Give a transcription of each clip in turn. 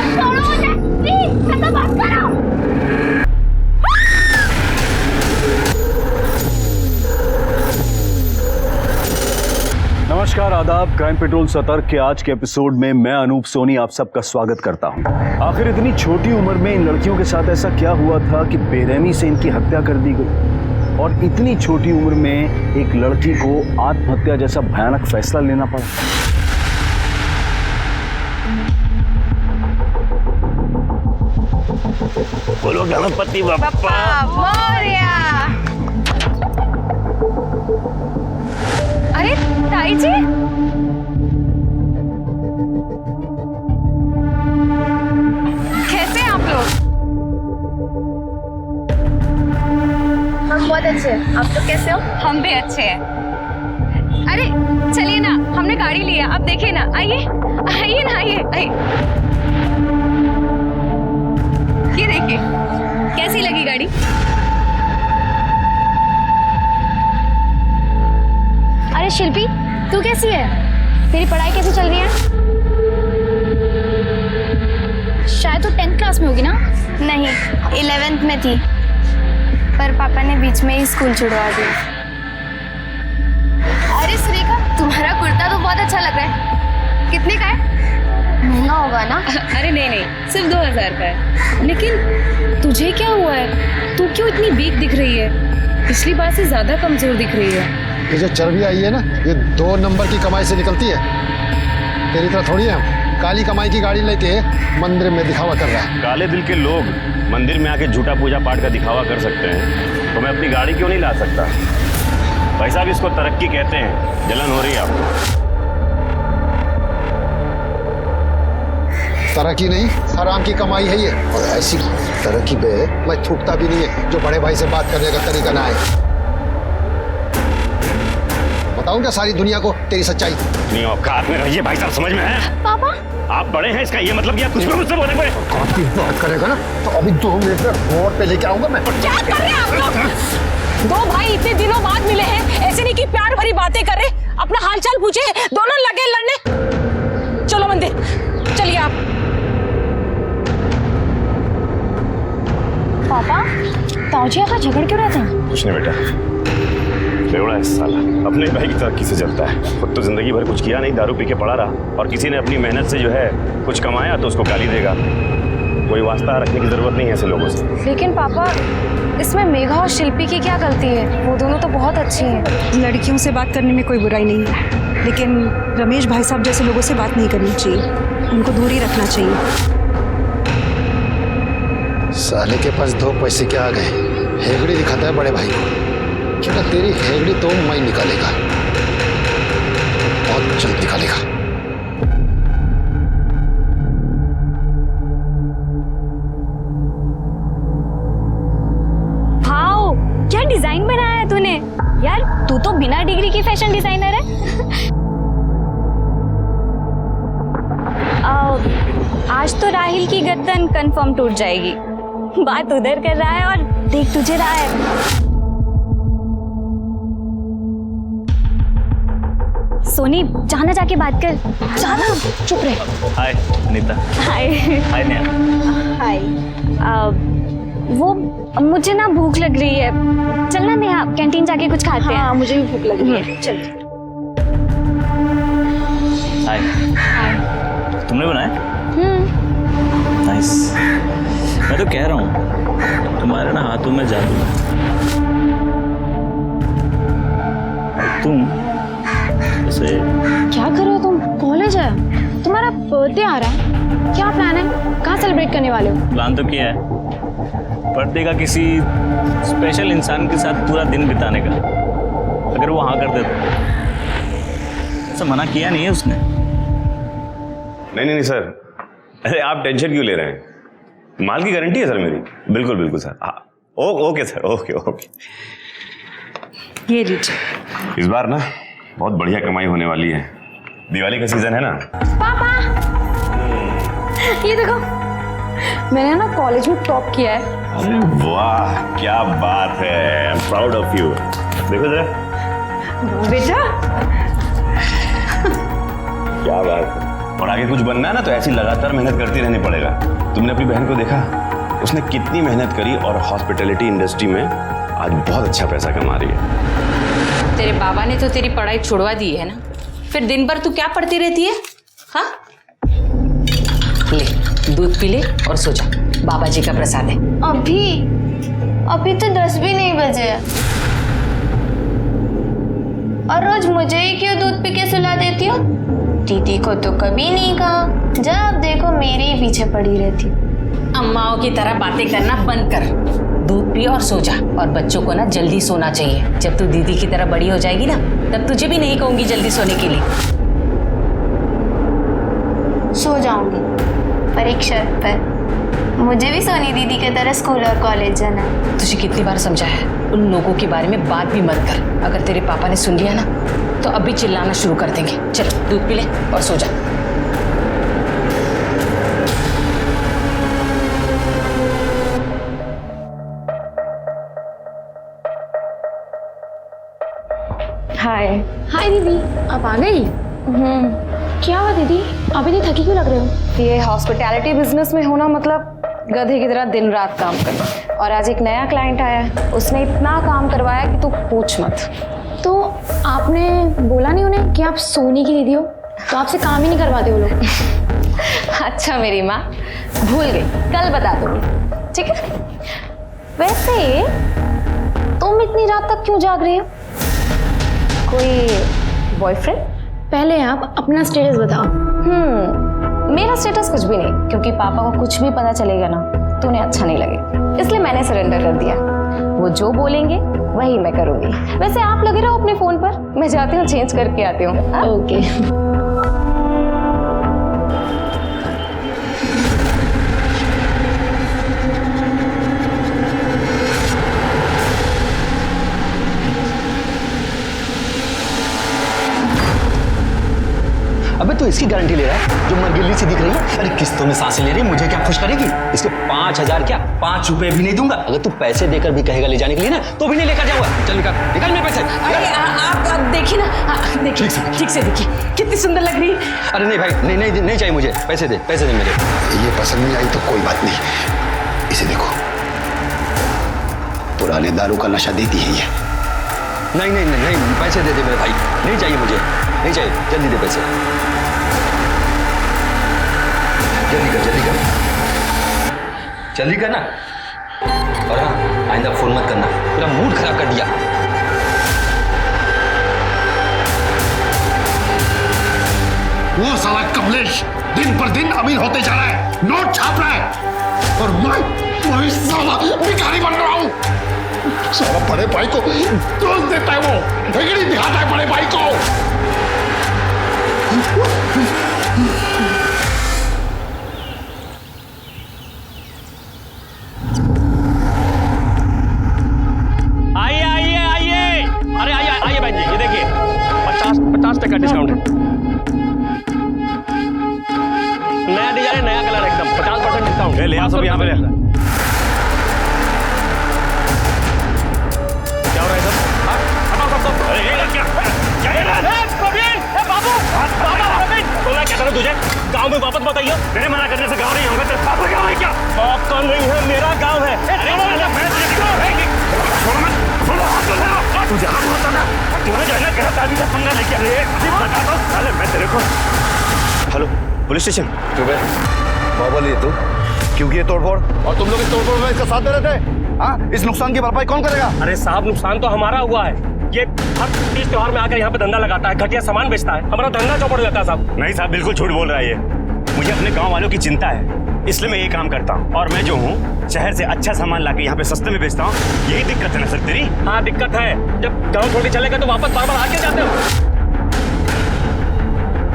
छोड़ो मुझे प्लीज, ऐसा मत करो। नमस्कार, आदाब। क्राइम पेट्रोल सतर्क के आज के एपिसोड में मैं अनूप सोनी आप सबका स्वागत करता हूं। आखिर इतनी छोटी उम्र में इन लड़कियों के साथ ऐसा क्या हुआ था कि बेरहमी से इनकी हत्या कर दी गई और इतनी छोटी उम्र में एक लड़की को आत्महत्या जैसा भयानक फैसला लेना पड़ा। बोलो गणपति बप्पा मोरया। अरे ताई जी, कैसे हैं आप लोग? हम बहुत अच्छे हैं, आप लोग कैसे हो? हम भी अच्छे हैं। अरे चलिए ना, हमने गाड़ी लिया, आप देखिए ना। आइए आइए ना, आइए आइए। ये देखिए, कैसी लगी गाड़ी? अरे शिल्पी, तू कैसी है? तेरी पढ़ाई कैसी चल रही है? शायद तू 10th क्लास में होगी ना? नहीं, 11th में थी, पर पापा ने बीच में ही स्कूल छुड़वा दिया। अरे सुरेखा, तुम्हारा कुर्ता तो बहुत अच्छा लग रहा है। कितने का है? महंगा होगा ना? अरे नहीं नहीं, सिर्फ 2000 का है। लेकिन तुझे क्या हुआ है? तू क्यों इतनी वीक दिख रही है? पिछली बार से ज्यादा कमजोर दिख रही है। ये जो चर्बी आई है ना, ये 2 नंबर की कमाई से निकलती है। तेरी तरह थोड़ी है हम काली कमाई की गाड़ी लेके मंदिर में दिखावा कर रहा है। काले दिल के लोग मंदिर में आके झूठा पूजा पाठ का दिखावा कर सकते हैं, तो मैं अपनी गाड़ी क्यों नहीं ला सकता? भाई साहब, इसको तरक्की कहते हैं। जलन हो रही है आपको? तरक्की नहीं, हराम की कमाई है ये। और ऐसी तरक्की पे मैं थूकता भी नहीं है जो बड़े भाई से बात करने का तरीका ना है। बताऊं क्या सारी दुनिया को तेरी सच्चाई? नहीं, औकात में रहिए भाई साहब, समझ में है? पापा, आप बड़े हैं, इसका ये मतलब कि आप कुछ भी मुझसे बोलेंगे। काफी बात करेगा ना तो अभी 2 मिनट में वोट पे लेके आऊंगा मैं। क्या कर रहे हैं आप लोग? 2 भाई इतने दिनों बाद मिले हैं, ऐसे नहीं कि प्यार भरी बातें करे, अपना हालचाल पूछे, दोनों लगे लड़ने। चलो मंदिर, चलिए आप। पापा, ताऊजी आकर झगड़ क्यों रहते हैं? कुछ नहीं बेटा, बेवड़ा है साला, अपने भाई की तरक्की से चलता है। खुद तो जिंदगी भर कुछ किया नहीं, दारू पी के पड़ा रहा, और किसी ने अपनी मेहनत से जो है कुछ कमाया तो उसको गाली देगा। कोई वास्ता रखने की जरूरत नहीं है ऐसे लोगों से। लेकिन पापा, इसमें मेघा और शिल्पी की क्या गलती है? वो दोनों तो बहुत अच्छी हैं। लड़कियों से बात करने में कोई बुराई नहीं है, लेकिन रमेश भाई साहब जैसे लोगों से बात नहीं करनी चाहिए, उनको दूर ही रखना चाहिए। साले के पास 2 पैसे क्या आ गए, हेगड़ी दिखाता है बड़े भाई को। क्या तेरी हेगड़ी तो मैं निकालेगा, बहुत जल्द निकालेगा। वाओ, क्या डिजाइन बनाया है तूने यार। तू तो बिना डिग्री की फैशन डिजाइनर है। आज तो राहिल की गर्दन कंफर्म टूट जाएगी। बात उधर कर रहा है और देख तुझे रहा है। सोनी, जाना जाके बात कर। जाना, चुप रहे। हाय अनीता। हाय। हाय नेहा। हाय। वो मुझे ना भूख लग रही है, चलना नेहा, कैंटीन जाके कुछ खाते हैं। हाँ, मुझे भी भूख लग रही है। चल। हाय। हाय। तुमने बनाया? नाइस। मैं तो कह रहा हूँ तुम्हारे ना हाथों में जादू है। तुम जैसे क्या कर रहे हो तुम? कॉलेज है, तुम्हारा बर्थडे आ रहा है, क्या प्लान है? कहाँ सेलिब्रेट करने वाले हो? प्लान तो किया है, बर्थडे का किसी स्पेशल इंसान के साथ पूरा दिन बिताने का। अगर वो हाँ कर दे तो। ऐसा मना किया नहीं है उसने। नहीं नहीं नहीं सर, अरे आप टेंशन क्यों ले रहे हैं? माल की गारंटी है सर मेरी। बिल्कुल बिल्कुल सर। हाँ ओके सर, ओके ओके। ये लीजिए। इस बार ना बहुत बढ़िया कमाई होने वाली है, दिवाली का सीजन है ना। पापा, ये देखो, मैंने ना कॉलेज में टॉप किया है। अरे वाह, क्या बात है, I am proud of you. देखो जरा बेटा, क्या बात है। और आगे कुछ बनना है ना तो ऐसी लगातार मेहनत करते रहने पड़ेगा। तुमने अपनी बहन को देखा, उसने कितनी मेहनत करी और हॉस्पिटैलिटी इंडस्ट्री में आज बहुत अच्छा पैसा कमा रही है। तेरे बाबा ने तो तेरी पढ़ाई छुड़वा दी है ना, फिर दिन भर तू क्या पढ़ती रहती है? हाँ, ले दूध पी ले और सो जा, बाबा जी का प्रसाद है। अभी तो 10 भी नहीं बजे और रोज मुझे ही क्यों दूध पी के सुला देती हो? दीदी को तो कभी नहीं कहा, जब देखो मेरे ही पीछे पड़ी रहती। अम्माओं की तरह बातें करना बंद कर, दूध पी और सो जा। और बच्चों को ना जल्दी सोना चाहिए। जब तू दीदी की तरह बड़ी हो जाएगी ना, तब तुझे भी नहीं कहूंगी जल्दी सोने के लिए। सो जाऊंगी पर एक शर्त पर, मुझे भी सोनी दीदी की तरह स्कूल और कॉलेज जाना है। तुझे कितनी बार समझाया है, उन लोगों के बारे में बात भी मत कर। अगर तेरे पापा ने सुन लिया ना तो अभी चिल्लाना शुरू कर देंगे। चल दूध पी ले और सो जा। हाय। हाय दीदी, आप आ गई? क्या हुआ दीदी, अभी नहीं थकी क्यों लग रहे हो? ये हॉस्पिटैलिटी बिजनेस में होना मतलब गधे की तरह दिन रात काम करना। और आज एक नया क्लाइंट आया है, उसने इतना काम करवाया कि तू पूछ मत। तो आपने बोला नहीं उन्हें कि आप सोनी की दीदी हो? तो आपसे काम ही नहीं करवाते वो लोग। अच्छा मेरी माँ, भूल गई, कल बता दूंगी, ठीक है? वैसे तुम इतनी रात तक क्यों जाग रही हो? कोई बॉयफ्रेंड? पहले आप अपना स्टेटस बताओ। मेरा स्टेटस कुछ भी नहीं, क्योंकि पापा को कुछ भी पता चलेगा ना तो उन्हें अच्छा नहीं लगेगा, इसलिए मैंने सरेंडर कर दिया। वो जो बोलेंगे वही मैं करूंगी। वैसे आप लगे रहो अपने फोन पर, मैं जाती हूँ चेंज करके आती हूँ। ओके। अबे तो इसकी गारंटी ले रहा है जो मरगिल्ली सी दिख रही है। अरे किस्तों में सांसें ले रही है, मुझे क्या खुश करेगी? इसके 5,000 क्या 5 रुपए भी नहीं दूंगा। अगर तू पैसे देकर भी कहेगा ले जाने के लिए ना तो भी नहीं लेकर जाऊंगा। चल निकाल निकाल मेरे पैसे। अरे आप देखिए ना, देखिए ठीक से देखिए, कितनी सुंदर लग रही है। अरे नहीं भाई, नहीं चाहिए मुझे, पैसे दे मेरे। ये पसंद नहीं आई तो कोई बात नहीं, इसे देखो, पुराने दारू का नशा देती है ये। नहीं पैसे दे मेरे भाई, नहीं चाहिए मुझे, नहीं चाहिए। जल्दी दे पैसे, जल्दी कर ना। और हाँ, आइंदा फोन मत करना, मेरा मूड खराब कर दिया। वो साला कमलेश दिन पर दिन अमीर होते जा रहा है, नोट छाप रहा है, और मैं साला भिखारी बन रहा हूं। साला बड़े भाई को दोष देता है, वो ठेकड़ी दिखाता है बड़े भाई को। आइए बहन जी, ये देखिए 50% डिस्काउंट है। नया डिजाइन है, नया कलर एकदम 50% डिस्काउंट। ले आओ सब यहाँ पे। क्या हो रहा है सब? हटाओ सब। मैं कहता हूँ तुझे गाँव में वापस मत आइए। मेरे मना करने से गाँव नहीं होगा। तेरे पापा गाँव है क्या? आपका नहीं है, मेरा गाँव है। तुझे हाथ होता ना, तूने जो है ना गलत आदमी का पंगा लेके बताता हूँ साले मैं तेरे को। Hello police station. चुप है, बाहुबली है तू? क्योंकि ये तोड़फोड़, और तुम लोग इस तोड़फोड़ में इसका साथ दे रहे थे। हाँ, इस नुकसान की भरपाई कौन करेगा? अरे साहब, नुकसान तो हमारा हुआ है। ये हर तीज त्योहार में आकर यहाँ पे धंधा लगाता है, घटिया सामान बेचता है, हमारा धंधा चौपड़ जाता है साहब। नहीं साहब, बिल्कुल झूठ बोल रहा है ये। मुझे अपने गांव वालों की चिंता है, इसलिए मैं ये काम करता हूँ। और मैं जो हूँ शहर से अच्छा सामान लाके यहाँ पे सस्ते में बेचता हूँ। यही दिक्कत है ना सर तेरी? हाँ दिक्कत है, जब गाँव छोड़ के चले गए तो वापस बार बार आके जाते हो।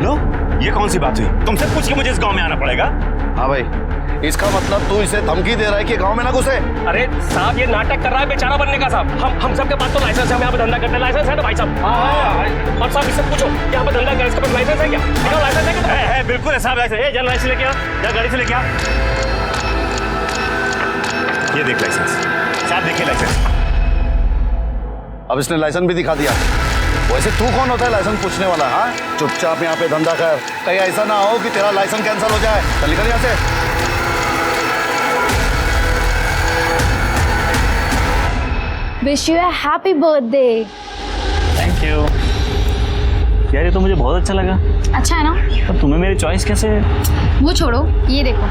लो, ये कौन सी बात हुई? तुमसे पूछ के मुझे इस गांव में आना पड़ेगा? हाँ भाई, इसका मतलब तू इसे धमकी दे रहा है कि गांव में ना घुसे? अरे साहब, ये नाटक कर रहा है बेचारा बनने का साहब। हम सबके पास तो लाइसेंस है, हम यहाँ पे धंधा करते हैं। लाइसेंस है ना भाई साहब? और साहब इससे पूछो, यहाँ पे धंधा कर, इसके पास लाइसेंस है क्या? लाइसेंस है क्या? है बिल्कुल है साहब, लाइसेंस। जन लाइसेंस लेके आ, जा गाड़ी से लेके आ। ये देख लाइसेंस साहब, देखिए लाइसेंस। अब इसने लाइसेंस भी दिखा दिया। वैसे तू कौन होता है लाइसेंस पूछने वाला? हाँ, चुपचाप यहाँ पे धंधा कर, कहीं ऐसा ना हो कि तेरा लाइसेंस कैंसिल हो जाए। चल निकल यहाँ से। Wish you a happy birthday. Thank you यार, ये तो मुझे बहुत अच्छा लगा। अच्छा है ना? पर तुम्हें मेरी चॉइस कैसे? वो छोड़ो, ये देखो,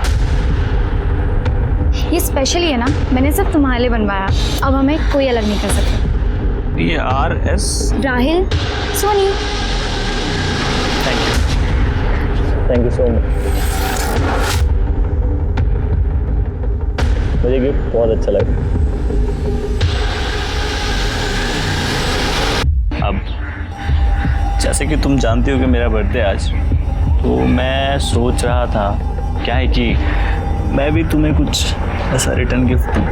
ये स्पेशली है ना, मैंने सब तुम्हारे लिए बनवाया। अब हमें कोई अलग नहीं कर सकता। ये RS। Rahil Soni. Thank you so much. मुझे गिफ्ट बहुत अच्छा लगा। अब जैसे कि तुम जानती हो कि मेरा बर्थडे आज, तो मैं सोच रहा था क्या है कि मैं भी तुम्हें कुछ ऐसा रिटर्न गिफ्ट दूं।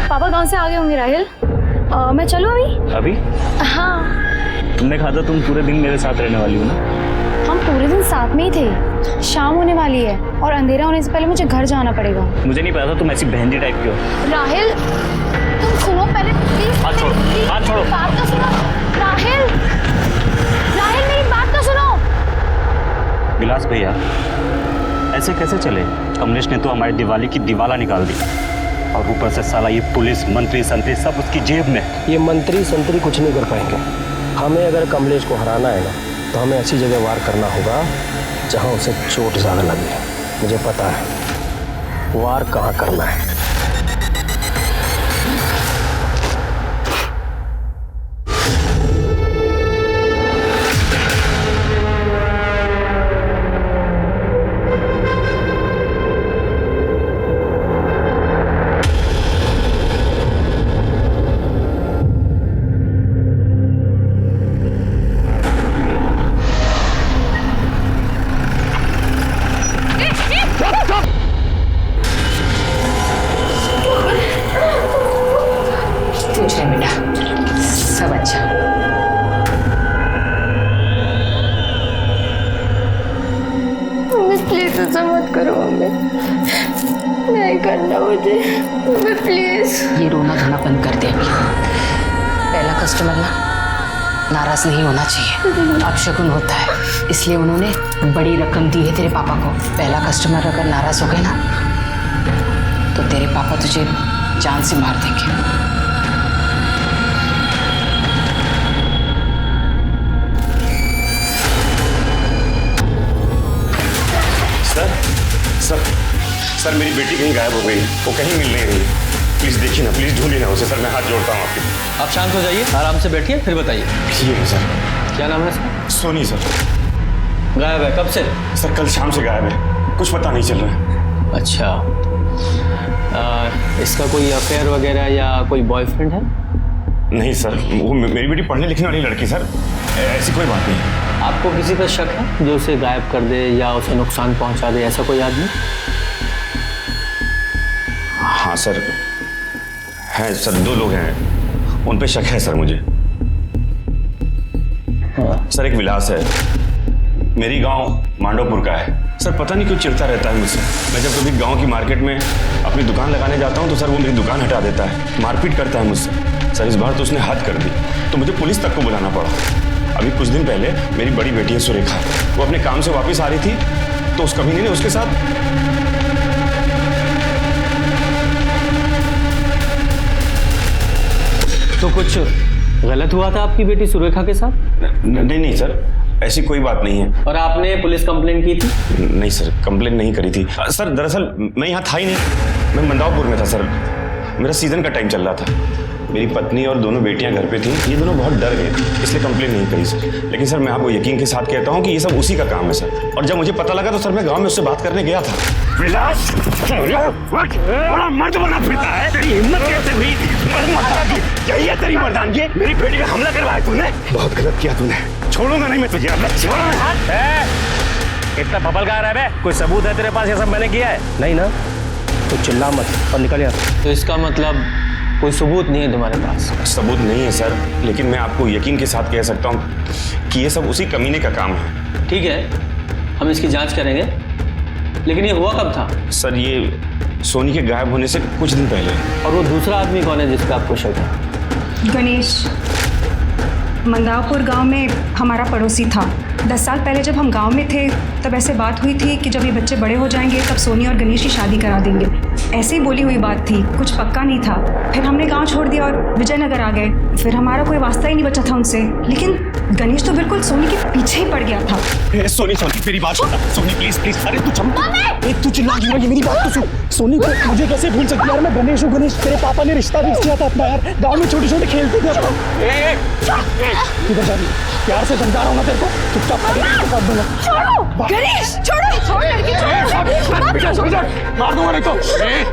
पापा गांव से आ गए होंगे राहिल। मैं चलूं अभी? अभी? हाँ। तुमने कहा था तुम पूरे दिन मेरे साथ रहने वाली हो ना? हम पूरे दिन साथ में ही थे। शाम होने वाली है और अंधेरा होने से पहले मुझे घर जाना पड़ेगा। मुझे नहीं पता था तुम ऐसी बहनजी टाइप की हो। राहिल तुम सुनो पहले प्लीज। हाथ छोड़ो, हाथ छोड़ो। बात तो सुनो राहिल। राहिल मेरी बात तो सुनो। विलास भैया, ऐसे कैसे चले? कमलेश ने तो हमारी दिवाली की दिवाला निकाल दी, और ऊपर से साला ये पुलिस मंत्री संतरी सब उसकी जेब में। ये मंत्री संतरी कुछ नहीं कर पाएंगे। हमें अगर कमलेश को हराना है ना, तो हमें ऐसी जगह वार करना होगा जहां उसे चोट ज़्यादा लगे। मुझे पता है वार कहाँ करना है। नहीं करना मुझे, प्लीज। ये रोना धोना बंद कर दे। पहला कस्टमर ना नाराज नहीं होना चाहिए। अब शगुन होता है, इसलिए उन्होंने बड़ी रकम दी है तेरे पापा को। पहला कस्टमर अगर नाराज हो गए ना, तो तेरे पापा तुझे जान से मार देंगे। सर मेरी बेटी कहीं गायब हो गई, वो कहीं मिल नहीं रही। प्लीज देखिए ना, प्लीज ढूंढिए ना उसे। सर मैं हाथ जोड़ता हूँ आपके। आप शांत हो जाइए, आराम से बैठिए, फिर बताइए। ठीक है सर। क्या नाम है इसका? सोनी सर। गायब है कब से? सर कल शाम से गायब है, कुछ पता नहीं चल रहा है। अच्छा, इसका कोई अफेयर वगैरह या कोई बॉयफ्रेंड है? नहीं सर, वो मेरी बेटी पढ़ने लिखने वाली लड़की सर, ऐसी कोई बात नहीं। आपको किसी पर शक है जो उसे गायब कर दे या उसे नुकसान पहुंचा दे, ऐसा कोई आदमी? हाँ सर, हैं सर, 2 लोग हैं, उन पे शक है सर मुझे। सर एक विलास है, मेरी गांव मांडोपुर का है। सर पता नहीं क्यों चिढ़ता रहता है मुझसे। मैं जब कभी गांव की मार्केट में अपनी दुकान लगाने जाता हूं तो सर वो मेरी दुकान हटा देता है, मारपीट करता है मुझसे। सर इस बार तो उसने हद कर दी, तो मुझे पुलिस तक को बुलाना पड़ा। अभी कुछ दिन पहले मेरी बड़ी बेटी है सुरेखा, वो अपने काम से वापस आ रही थी, तो उस कमीने ने उसके साथ तो कुछ गलत हुआ था आपकी बेटी सुरेखा के साथ? नहीं सर, ऐसी कोई बात नहीं है। और आपने पुलिस कंप्लेंट की थी? नहीं सर, कंप्लेंट नहीं करी थी। सर दरअसल मैं यहाँ था ही नहीं, मैं मंदावपुर में था सर। मेरा सीजन का टाइम चल रहा था, मेरी पत्नी और दोनों बेटियां घर पे थी। ये दोनों बहुत डर गए, इसलिए कंप्लेंट नहीं करी सर। लेकिन सर मैं आपको यकीन के साथ कहता हूँ कि ये सब उसी का काम है सर। और जब मुझे पता लगा तो सर मैं गाँव में उससे बात करने गया था। विलास, बड़ा मर्द बना फिरता है, तेरी हिम्मत कैसे हुई? यही है तेरी मर्दानगी? मेरी बेटी पे हमला करवाया तूने, बहुत गलत किया तूने। छोड़ूंगा नहीं मैं तुझे। इतना बबल गा रहा है? कोई सबूत है तेरे पास ये सब मैंने किया है? नहीं ना, तो चिल्ला मत और निकल यहाँ। तो इसका मतलब कोई सबूत नहीं है तुम्हारे पास? सबूत नहीं है सर, लेकिन मैं आपको यकीन के साथ कह सकता हूँ कि ये सब उसी कमीने का काम है। ठीक है, हम इसकी जांच करेंगे, लेकिन ये हुआ कब था? सर ये सोनी के गायब होने से कुछ दिन पहले। और वो दूसरा आदमी कौन है जिस पे आपको शक है? गणेश मंदावपुर गांव में हमारा पड़ोसी था। 10 साल पहले जब हम गांव में थे तब ऐसे बात हुई थी कि जब ये बच्चे बड़े हो जाएंगे तब सोनी और गणेश की शादी करा देंगे। ऐसे ही बोली हुई बात थी, कुछ पक्का नहीं था। फिर हमने गांव छोड़ दिया और विजयनगर आ गए। फिर हमारा कोई वास्ता ही नहीं बचा था उनसे। लेकिन गणेश तो बिल्कुल सोनी के पीछे ही पड़ गया था। सोनी सोनी मेरी बात सुन, सोनी प्लीज प्लीज। अरे तू चंपा, तू चिल्ला क्यों रही है? मेरी बात तो सुन। सोनी को मुझे कैसे भूल सकती है यार? मैं गणेश हूँ। गणेश तेरे पापा ने रिश्ता फिक्स किया था अपना यार। गांव में छोटे छोटे खेलते थे अपन। किधर जा रही है? प्यार से समझा रहा हूँ ना तेरे को, चुपचाप कर दूंगा। छोड़ो गणेश, छोड़ो, छोड़ लड़की, छोड़ो। मार दूंगा नहीं तो।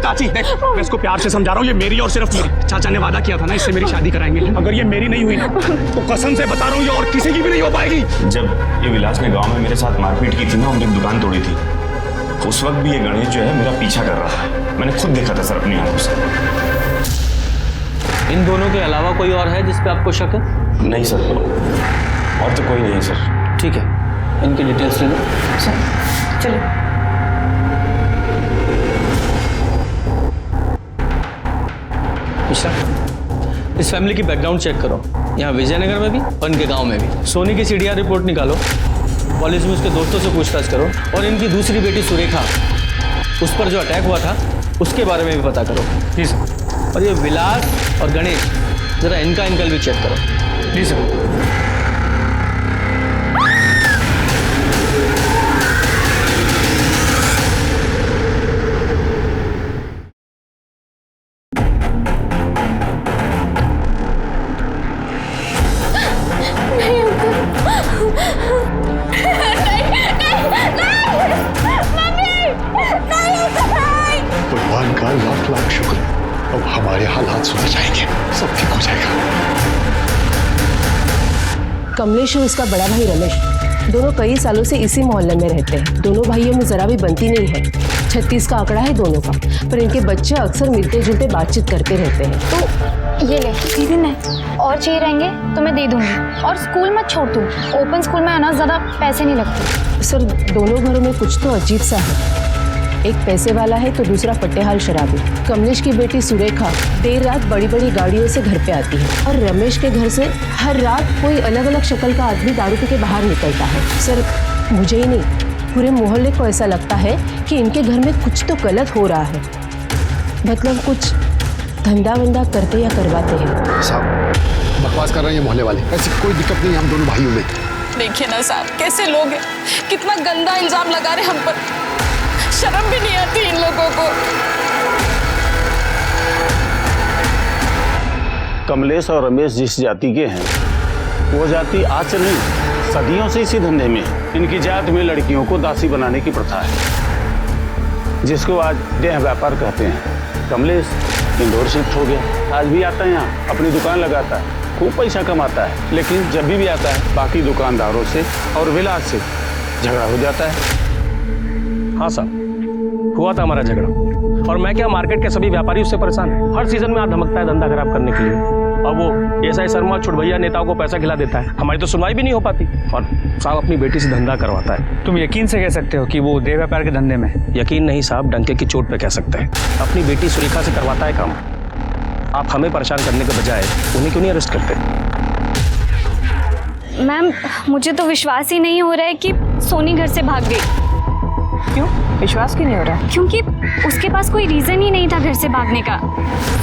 चाची देख, मैं इसको प्यार से समझा रहा हूँ, ये मेरी और सिर्फ मेरी। चाचा ने वादा किया था ना इससे मेरी शादी कराएंगे। अगर ये मेरी नहीं हुई ना तो कसम से बता रहा हूँ ये और किसी की भी नहीं हो पाएगी। जब ये विलास ने गांव में मेरे साथ मारपीट की थी ना, उनकी दुकान तोड़ी थी, उस वक्त भी ये गणेश जो है मेरा पीछा कर रहा था। मैंने खुद देखा था सर अपनी आंखों से। इन दोनों के अलावा कोई और है जिस पे आपको शक है? नहीं सर, और तो कोई नहीं है सर। ठीक है, इनकी डिटेल्स ले लो। चलो। मिश्रा, इस फैमिली की बैकग्राउंड चेक करो, यहाँ विजयनगर में भी और इनके गांव में भी। सोनी की सीडीआर रिपोर्ट निकालो, कॉलेज में उसके दोस्तों से पूछताछ करो, और इनकी दूसरी बेटी सुरेखा, उस पर जो अटैक हुआ था उसके बारे में भी पता करो। जी सर। और ये विलास और गणेश, जरा इनका एंगल भी चेक करो। जी सर। भगवान का लाख लाख शुक्र, अब हमारे हालात सुधर जाएंगे, सब ठीक हो जाएगा। कमलेश और उसका बड़ा भाई रमेश दोनों कई सालों से इसी मोहल्ले में रहते हैं। दोनों भाइयों में जरा भी बनती नहीं है। 36 का आंकड़ा है दोनों का, पर इनके बच्चे अक्सर मिलते जुलते बातचीत करते रहते हैं। तो ये ले दीदी, नहीं और चाहिए रहेंगे तो मैं दे दूंगी। और स्कूल मत छोड़ तू, ओपन स्कूल में आना ज़्यादा पैसे नहीं लगते। सर, दोनों घरों में कुछ तो अजीब सा है। एक पैसे वाला है तो दूसरा फटेहाल शराबी। कमलेश की बेटी सुरेखा देर रात बड़ी बड़ी गाड़ियों से घर पे आती है, और रमेश के घर से हर रात कोई अलग अलग शक्ल का आदमी दारू पी के बाहर निकलता है। सर, मुझे ही नहीं, पूरे मोहल्ले को ऐसा लगता है कि इनके घर में कुछ तो गलत हो रहा है। मतलब कुछ धंधा वंदा करते या करवाते हैं। साहब बकवास कर रहे हैं ये मोहल्ले वाले, ऐसी कोई दिक्कत नहीं है हम दोनों भाइयों में। देखिए ना साहब, कैसे लोग हैं, कितना गंदा इल्जाम लगा रहे हम पर। शर्म भी नहीं आती इन लोगों को। कमलेश और रमेश जिस जाति के हैं, वो जाति आज से नहीं, सदियों से इसी धंधे में है। इनकी जात में लड़कियों को दासी बनाने की प्रथा है, जिसको आज देह व्यापार कहते हैं। कमलेश इंदौर शिफ्ट हो गया, आज भी आता है यहाँ, अपनी दुकान लगाता है, खूब पैसा कमाता है। लेकिन जब भी आता है बाकी दुकानदारों से और विलास से झगड़ा हो जाता है। हाँ साहब, हुआ था हमारा झगड़ा, और मैं क्या, मार्केट के सभी व्यापारी उससे परेशान हैं। हर सीजन में आ धमकता है धंधा खराब करने के लिए। अब वो एसआई शर्मा छुटभैया नेताओं को पैसा खिला देता है, हमारी तो सुनवाई भी नहीं हो पाती, और साहब अपनी बेटी से धंधा करवाता है। तुम यकीन से कह सकते हो कि वो देह व्यापार के धंधे में? यकीन नहीं साहब, डंके की चोट पे कह सकते हैं। अपनी बेटी सुरेखा से करवाता है काम। आप हमें परेशान करने के बजाय उन्हें क्यों नहीं अरेस्ट करते? मैम, मुझे तो विश्वास ही नहीं हो रहा है कि सोनी घर से भाग गई। क्यों विश्वास क्यों नहीं हो रहा? क्योंकि उसके पास कोई रीज़न ही नहीं था घर से भागने का।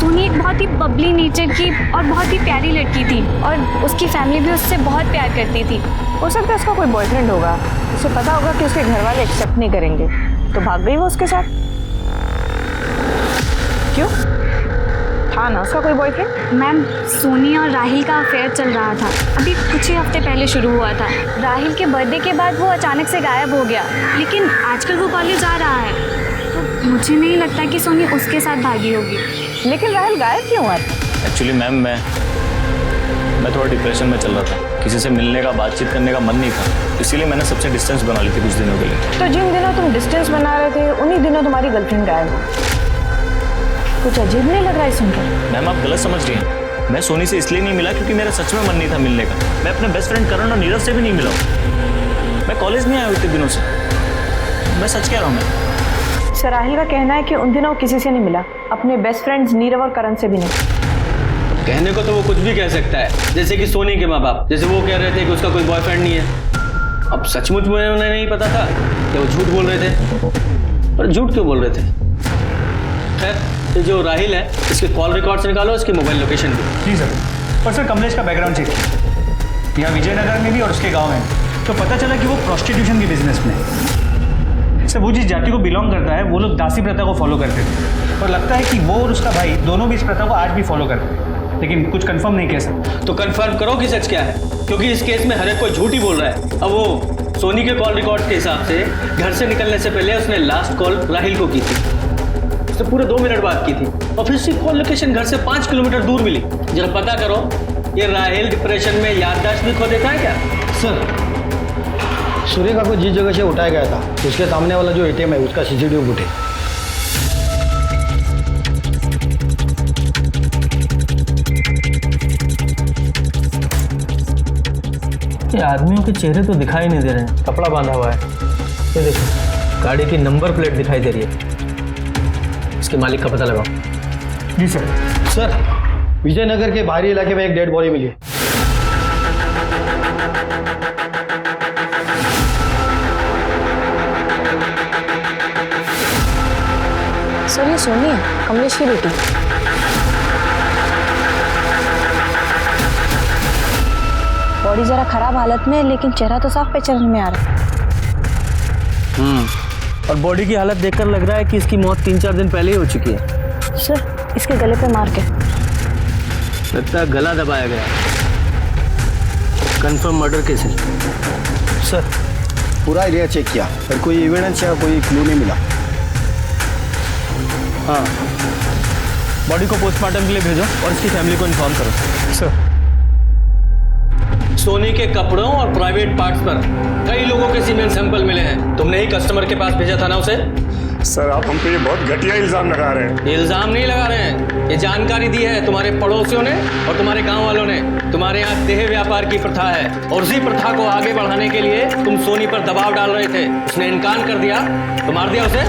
सोनी एक बहुत ही बबली नेचर की और बहुत ही प्यारी लड़की थी, और उसकी फैमिली भी उससे बहुत प्यार करती थी। हो सकता है उसका कोई बॉयफ्रेंड होगा, उसे पता होगा कि उसके घर वाले एक्सेप्ट नहीं करेंगे, तो भाग गई वो उसके साथ। क्यों, था ना उसका कोई बॉयफ्रेंड? मैम, सोनी और राहिल का अफेयर चल रहा था, अभी कुछ ही हफ्ते पहले शुरू हुआ था। राहिल के बर्थडे के बाद वो अचानक से गायब हो गया, लेकिन आजकल वो कॉलेज आ रहा है, तो मुझे नहीं लगता कि सोनी उसके साथ भागी होगी। लेकिन राहिल गायब क्यों हुआ था? एक्चुअली मैम, मैं थोड़ा डिप्रेशन में चल रहा था, किसी से मिलने का, बातचीत करने का मन नहीं था, इसीलिए मैंने सबसे डिस्टेंस बना ली थी कुछ दिनों के लिए। तो जिन दिनों तुम डिस्टेंस बना रहे थे उन्हीं दिनों तुम्हारी गर्लफ्रेंड गायब हुई। कुछ अजीब नहीं लग रहा है सुनकर? मैम, आप गलत समझ रही हैं। मैं सोनी से इसलिए नहीं मिला क्योंकि मेरा सच में मन नहीं था मिलने का। मैं अपने बेस्ट फ्रेंड करण और नीरज से भी नहीं मिला। मैं कॉलेज नहीं आया इतने दिनों से, मैं सच कह रहा हूँ। मैं मिस्टर राहिल का कहना है कि उन दिनों वो किसी से नहीं मिला, अपने बेस्ट फ्रेंड्स नीरव और करण से भी नहीं। कहने को तो वो कुछ भी कह सकता है, जैसे कि सोनी के माँ बाप, जैसे वो कह रहे थे कि उसका कोई बॉयफ्रेंड नहीं है। अब सचमुच में उन्हें नहीं पता था कि वो झूठ बोल रहे थे, पर झूठ क्यों बोल रहे थे। खैर, ये जो राहिल है, इसके कॉल रिकॉर्ड्स निकालो, इसकी मोबाइल लोकेशन भी। जी सर। पर सर कमलेश का बैकग्राउंड चेक किया, यहाँ विजयनगर में भी और उसके गांव में, तो पता चला कि वो प्रोस्टिट्यूशन के बिजनेस में है। सर वो जिस जाति को बिलोंग करता है वो लोग दासी प्रथा को फॉलो करते थे, और लगता है कि वो और उसका भाई दोनों भी इस प्रथा को आज भी फॉलो करते हैं, लेकिन कुछ कंफर्म नहीं कह सकते। तो कंफर्म करो कि सच क्या है, क्योंकि इस केस में हर एक कोई झूठ ही बोल रहा है। अब वो सोनी के कॉल रिकॉर्ड के हिसाब से घर से निकलने से पहले उसने लास्ट कॉल राहिल को की थी, उसने पूरे 2 मिनट बात की थी, और फिर उसकी कॉल लोकेशन घर से 5 किलोमीटर दूर मिली। जरा पता करो, ये राहिल डिप्रेशन में याददाश्त भी खो देता है क्या? सर, सूर्यका को जिस जगह से उठाया गया था उसके सामने वाला जो एटीएम है उसका सीसीटीवी फुटेज। ये आदमियों के चेहरे तो दिखाई नहीं दे रहे हैं, कपड़ा बांधा हुआ है। ये देखो, गाड़ी की नंबर प्लेट दिखाई दे रही है। इसके मालिक का पता लगाओ। जी सर। सर, विजयनगर के बाहरी इलाके में एक डेड बॉडी मिली है। सर ये सोनी है, कमलेश की बेटी। बॉडी जरा खराब हालत में है, लेकिन चेहरा तो साफ पहचान में आ रहा है। और बॉडी की हालत देखकर लग रहा है कि इसकी मौत 3-4 दिन पहले ही हो चुकी है। सर इसके गले पे मार के लगता है गला दबाया गया। कंफर्म मर्डर केस है। सर, पूरा एरिया चेक किया पर कोई एविडेंस या कोई क्लू नहीं मिला। हाँ, बॉडी को पोस्टमार्टम के लिए भेजो और इसकी फैमिली को इन्फॉर्म करो। सर, सोनी के कपड़ों और प्राइवेट पार्ट्स पर कई लोगों के सीमेंट सैंपल मिले हैं। तुमने ही कस्टमर के पास भेजा था ना उसे? सर, आप हम पे ये बहुत घटिया इल्जाम लगा रहे हैं। इल्जाम नहीं लगा रहे हैं, ये जानकारी दी है तुम्हारे पड़ोसियों ने और तुम्हारे गांव वालों ने। तुम्हारे यहाँ देह व्यापार की प्रथा है, और उसी प्रथा को आगे बढ़ाने के लिए तुम सोनी पर दबाव डाल रहे थे। उसने इनकार कर दिया तो मार दिया उसे।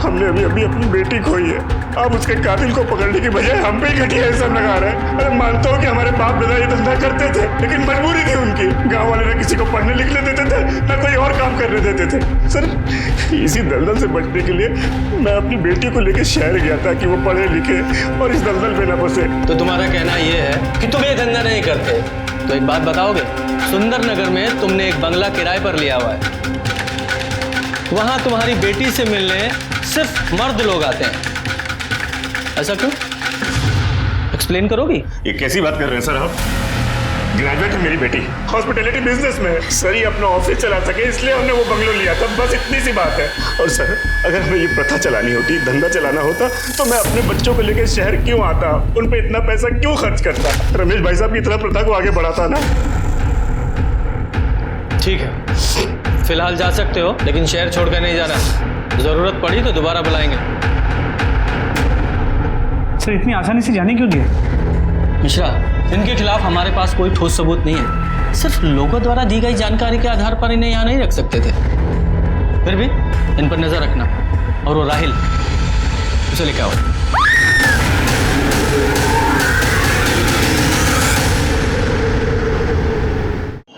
हमने अभी अभी अपनी बेटी खोई है, आप उसके कातिल को पकड़ने की बजाय हम पे ही घटिया इल्जाम लगा रहे हैं। अरे मानता हूँ कि हमारे बाप दादा ये धंधा करते थे, लेकिन मजबूरी थी उनकी। गांव वाले ना किसी को पढ़ने लिखने देते थे, ना कोई और काम करने देते थे। सर, इसी दलदल से बचने के लिए मैं अपनी बेटी को लेकर शहर गया था कि वो पढ़े लिखे और इस दलदल में न फंसे। तो तुम्हारा कहना ये है कि तुम ये धंधा नहीं करते? तो एक बात बताओगे, सुंदर नगर में तुमने एक बंगला किराए पर लिया हुआ है, वहां तुम्हारी बेटी से मिलने सिर्फ मर्द लोग आते हैं, ऐसा क्यों? एक्सप्लेन करोगी? ये कैसी बात कर रहे हैं सर आप? ग्रेजुएट है मेरी बेटी, हॉस्पिटैलिटी बिजनेस में है। सर, ये अपना ऑफिस चला सके इसलिए हमने वो बंगलो लिया था, बस इतनी सी बात है। और सर, अगर हमें ये प्रथा चलानी होती, धंधा चलाना होता, तो मैं अपने बच्चों को लेकर शहर क्यों आता, उन पे इतना पैसा क्यों खर्च करता, रमेश भाई साहब की तरह प्रथा को आगे बढ़ाता ना। ठीक है, फिलहाल जा सकते हो, लेकिन शहर छोड़कर नहीं जाना। जरूरत पड़ी तो दोबारा बुलाएंगे। सर इतनी आसानी से जाने क्यों दिए? मिश्रा, इनके खिलाफ हमारे पास कोई ठोस सबूत नहीं है, सिर्फ लोगों द्वारा दी गई जानकारी के आधार पर इन्हें यहाँ नहीं रख सकते थे। फिर भी इन पर नजर रखना। और वो राहिल, उसे लेके आओ।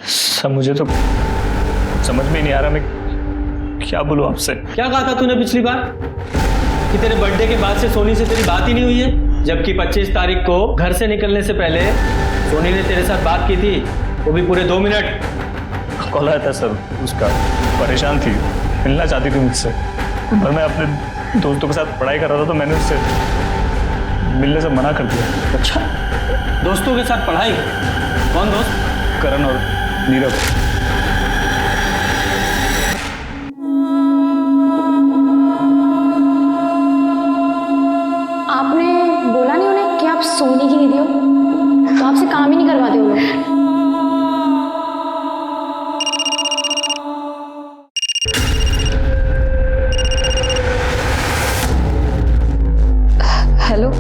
सर, मुझे तो समझ में नहीं आ रहा मैं क्या बोलूं आपसे। क्या कहा था तूने पिछली बार कि तेरे बर्थडे के बाद से सोनी से तेरी बात ही नहीं हुई है, जबकि 25 तारीख को घर से निकलने से पहले सोनी ने तेरे साथ बात की थी, वो भी पूरे 2 मिनट। कॉल आया था सर उसका, परेशान थी, मिलना चाहती थी मुझसे, और मैं अपने दोस्तों के साथ पढ़ाई कर रहा था तो मैंने उससे मिलने से मना कर दिया। अच्छा, दोस्तों के साथ पढ़ाई? कौन दोस्त? करण और नीरव। आपने बोला नहीं उन्हें कि आप सोनी की दीदी हो, तो आपसे काम ही नहीं करवाते वो लोग। हेलो,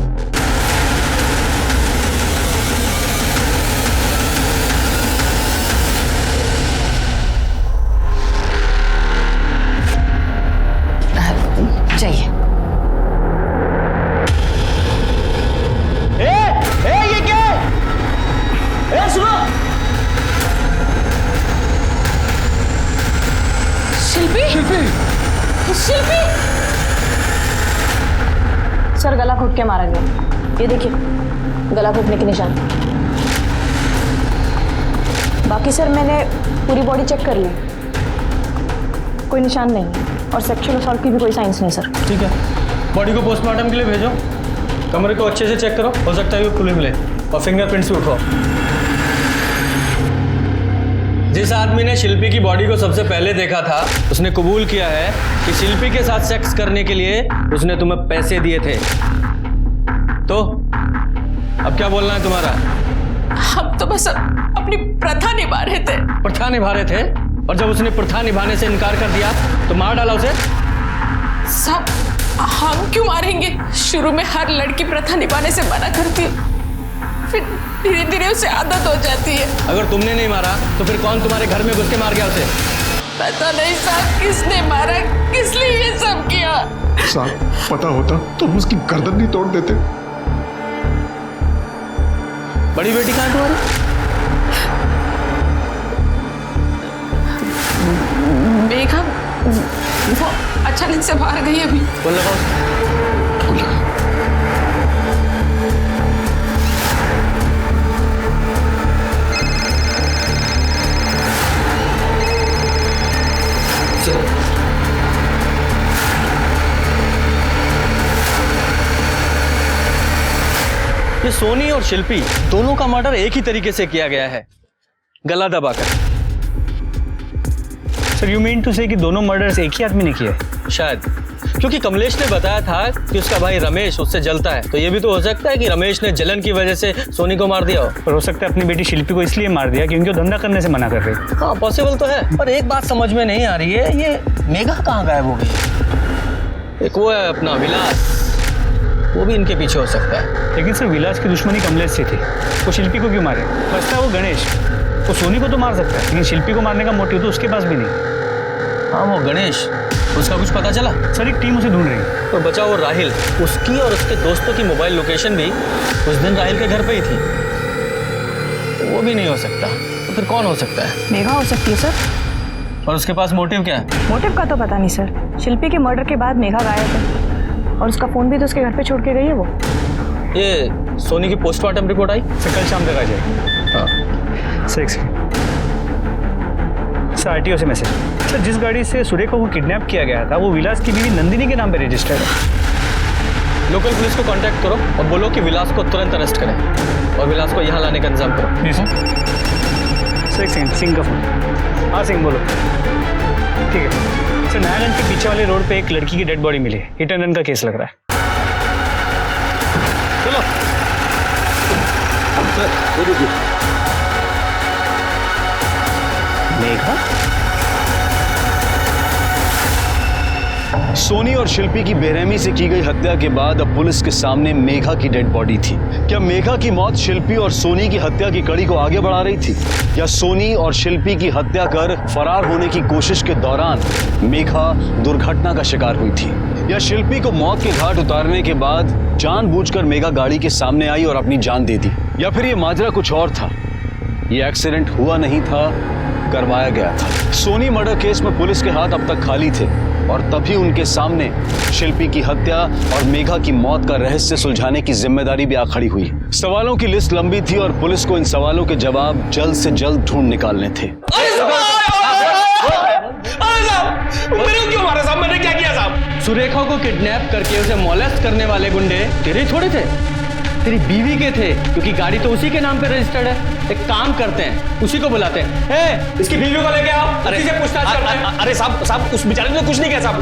शिल्पी! सर गला घोट के मारा गया, ये देखिए गला घोटने के निशान। बाकी सर मैंने पूरी बॉडी चेक कर ली, कोई निशान नहीं है और सेक्सुअल असॉल्ट की भी कोई साइंस नहीं सर। ठीक है, बॉडी को पोस्टमार्टम के लिए भेजो, कमरे को अच्छे से चेक करो, हो सकता है वो खुले मिले, और फिंगरप्रिंट्स भी उठाओ। जिस आदमी ने शिल्पी की बॉडी को सबसे पहले देखा था उसने कबूल किया है कि शिल्पी के साथ सेक्स करने के लिए उसने तुम्हें पैसे दिए थे। तो अब क्या बोलना है तुम्हारा? हम तो बस अपनी प्रथा निभा रहे थे। प्रथा निभा रहे थे, और जब उसने प्रथा निभाने से इनकार कर दिया तो मार डाला उसे। सब हम क्यों मारेंगे? शुरू में हर लड़की प्रथा निभाने से मना करती है, फिर धीरे धीरे उसे आदत हो जाती है। अगर तुमने नहीं मारा तो फिर कौन तुम्हारे घर में घुस के मार गया उसे? पता नहीं साहब किसने मारा, किस लिए ये सब किया। साहब पता होता तो हम उसकी गर्दन नहीं तोड़ देते। बड़ी बेटी कहाँ है तुम्हारी? मेघा वो अचानक से बाहर गई अभी। बोल लगाओ। ये सोनी और शिल्पी दोनों का मर्डर एक ही तरीके से किया गया है, गला दबाकर। सर यू मीन टू से कि दोनों मर्डर्स एक ही आदमी ने किए? शायद, क्योंकि कमलेश ने बताया था कि उसका भाई रमेश उससे जलता है, तो ये भी तो हो सकता है कि रमेश ने जलन की वजह से सोनी को मार दिया हो। और हो सकता है अपनी बेटी शिल्पी को इसलिए मार दिया क्योंकि वो धंधा करने से मना कर रही। हाँ पॉसिबल तो है, पर एक बात समझ में नहीं आ रही है, ये मेघा कहाँ गायब हो गई? एक वो है अपना विलास, वो भी इनके पीछे हो सकता है। लेकिन सर विलास की दुश्मनी कमलेश से थी, वो शिल्पी को क्यों मारे? बचता है वो गणेश, वो सोनी को तो मार सकता है लेकिन शिल्पी को मारने का मोटिव तो उसके पास भी नहीं। हाँ वो गणेश, उसका कुछ पता चला? सर एक टीम उसे ढूंढ रही है। तो बचा वो राहिल, उसकी और उसके दोस्तों की मोबाइल लोकेशन भी उस दिन राहिल के घर पे ही थी, तो वो भी नहीं हो सकता। तो फिर कौन हो सकता है? मेघा हो सकती है सर। और उसके पास मोटिव क्या है? मोटिव का तो पता नहीं सर, शिल्पी के मर्डर के बाद मेघा गायब है और उसका फोन भी तो उसके घर पे छोड़ के गई है वो। ये सोनी की पोस्टमार्टम रिपोर्ट आई? सर कल शाम तक आ जाएगी। हाँ सर आरटीओ से मैसेज। सर जिस गाड़ी से सुरेखा को किडनैप किया गया था वो विलास की बीवी नंदिनी के नाम पे रजिस्टर्ड है। लोकल पुलिस को कांटेक्ट करो और बोलो कि विलास को तुरंत अरेस्ट करें और विलास को यहाँ लाने का इंतजाम करो। जी सर। एक सेकंड, सिंह का फोन। हाँ सिंह बोलो। ठीक है सर, नयागंज के पीछे वाले रोड पे एक लड़की की डेड बॉडी मिली है, हिट एंड रन का केस लग रहा है। चलो मेघा? सोनी और शिल्पी की बेरहमी से की गई हत्या के बाद अब पुलिस के सामने मेघा की डेड बॉडी थी। क्या मेघा की मौत शिल्पी और सोनी की हत्या की कड़ी को आगे बढ़ा रही थी, या सोनी और शिल्पी की हत्या कर फरार होने की कोशिश के दौरान मेघा दुर्घटना का शिकार हुई थी, या शिल्पी को मौत के घाट उतारने के बाद जानबूझकर मेघा गाड़ी के सामने आई और अपनी जान दे दी, या फिर ये माजरा कुछ और था, ये एक्सीडेंट हुआ नहीं था, करवाया गया था। सोनी मर्डर केस में पुलिस के हाथ अब तक खाली थे और तभी उनके सामने शिल्पी की हत्या और मेघा की मौत का रहस्य सुलझाने की जिम्मेदारी भी आ खड़ी हुई। सवालों की लिस्ट लंबी थी और पुलिस को इन सवालों के जवाब जल्द से जल्द ढूंढ निकालने थे। मेरे क्यों मारा साहब? मैंने क्या किया साहब? सुरेखा को किडनैप करके उसे मोलेस्ट करने वाले गुंडे तेरे थोड़े थे, तेरी बीवी के थे, क्योंकि गाड़ी तो उसी के नाम पे रजिस्टर्ड है। एक काम करते हैं, उसी को बुलाते हैं। इसकी बीवी को लेके आओ, उसी से पूछताछ करते हैं। अरे साहब उस बेचारे ने कुछ नहीं किया साहब।